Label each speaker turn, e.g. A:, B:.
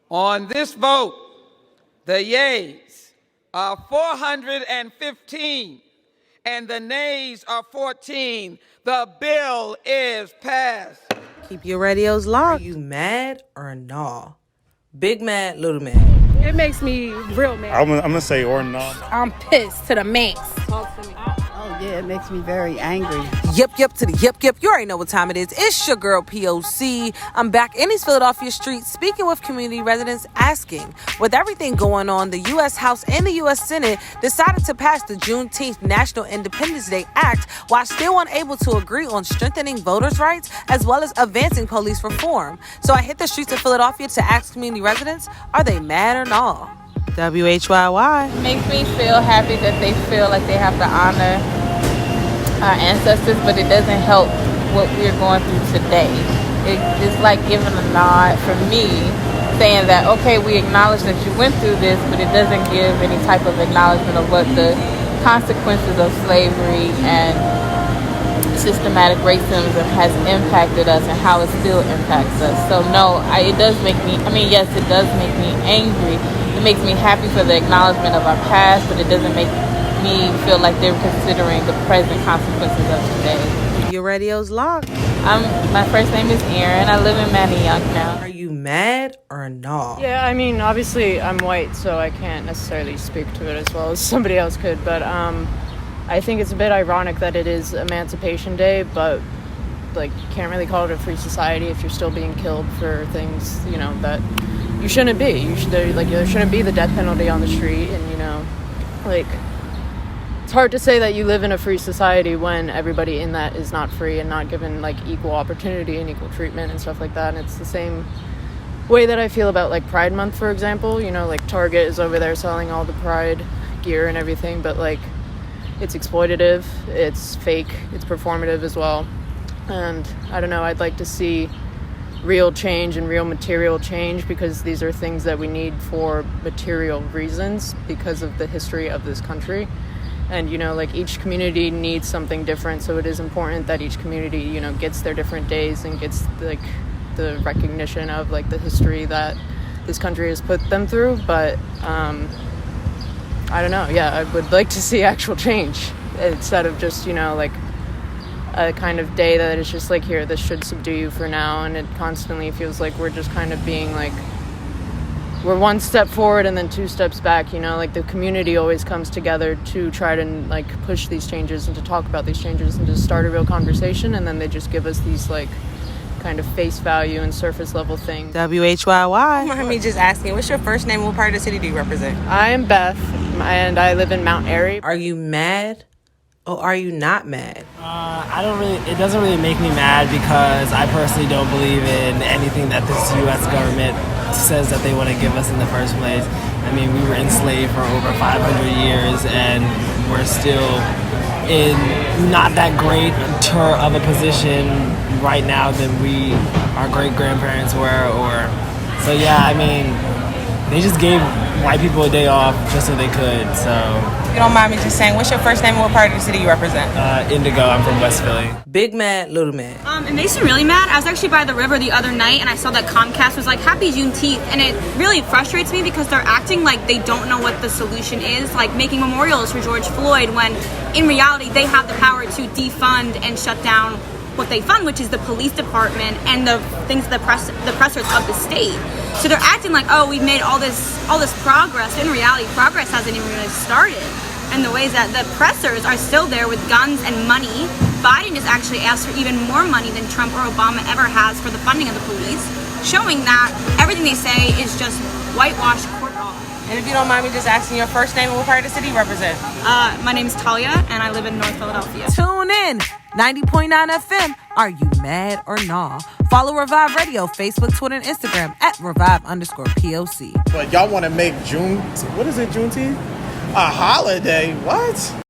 A: On this vote, the yeas are 415 and the nays are 14. The bill is passed.
B: Keep your radios locked. Are you mad or nah? Big mad, little mad.
C: It makes me real mad.
D: I'm gonna say or nah.
C: I'm pissed to the max.
E: Oh yeah, it makes me very angry.
B: Yep to the yep. You already know what time it is. It's your girl P.O.C. I'm back in these Philadelphia streets speaking with community residents, asking, with everything going on, the U.S. House and the U.S. Senate decided to pass the Juneteenth National Independence Day Act while still unable to agree on strengthening voters' rights as well as advancing police reform. So I hit the streets of Philadelphia to ask community residents, are they mad or not? WHYY.
F: It makes me feel happy that they feel like they have to honor our ancestors, but it doesn't help what we're going through today. It's like giving a nod for me, saying that, okay, we acknowledge that you went through this, but it doesn't give any type of acknowledgement of what the consequences of slavery and systematic racism has impacted us and how it still impacts us. So no, it does make me, yes, it does make me angry. It makes me happy for the acknowledgement of our past, but it doesn't make me feel like they're considering the present consequences of today.
B: Your radio's locked.
F: My first name is Erin. I live in Manayunk now.
B: Are you mad or not?
C: Yeah, obviously I'm white, so I can't necessarily speak to it as well as somebody else could, but I think it's a bit ironic that it is Emancipation Day, but you can't really call it a free society if you're still being killed for things, that you shouldn't be. There shouldn't be the death penalty on the street, and it's hard to say that you live in a free society when everybody in that is not free and not given equal opportunity and equal treatment and stuff like that. And it's the same way that I feel about Pride Month, for example. Target is over there selling all the Pride gear and everything, but it's exploitative, it's fake, it's performative as well. And I don't know, I'd like to see real change and real material change, because these are things that we need for material reasons because of the history of this country. And, each community needs something different, so it is important that each community, gets their different days and gets, the recognition of, the history that this country has put them through. But, I don't know, I would like to see actual change instead of just, a kind of day that is just here, this should subdue you for now. And it constantly feels like we're just kind of being we're one step forward and then two steps back, the community always comes together to try to push these changes and to talk about these changes and to start a real conversation, and then they just give us these kind of face value and surface level things.
B: WHYY. Mind me just asking, what's your first name and what part of the city do you represent?
C: I am Beth, and I live in Mount Airy.
B: Are you mad or are you not mad?
G: It doesn't really make me mad, because I personally don't believe in anything that this U.S. government says that they want to give us in the first place. We were enslaved for over 500 years, and we're still in not that great of a position right now than our great-grandparents were. They just gave white people a day off just so they could, so.
B: If you don't mind me just saying, what's your first name and what part of the city you represent?
G: Indigo, I'm from West Philly.
B: Big mad, little mad.
H: It makes me really mad. I was actually by the river the other night and I saw that Comcast was Happy Juneteenth, and it really frustrates me because they're acting like they don't know what the solution is, making memorials for George Floyd, when in reality they have the power to defund and shut down what they fund, which is the police department and the things, the pressers of the state. So they're acting like, oh, we've made all this progress. In reality, progress hasn't even really started. And the ways that the pressers are still there with guns and money. Biden has actually asked for even more money than Trump or Obama ever has for the funding of the police, showing that everything they say is just whitewashed court law.
B: And if you don't mind me just asking your first name and what part of the city you represent?
H: My name's Talia, and I live in North Philadelphia.
B: Tune in. 90.9 FM. Are you mad or nah? Follow Revive Radio, Facebook, Twitter, and Instagram at Revive_POC.
D: But y'all want to make Juneteenth a holiday? What?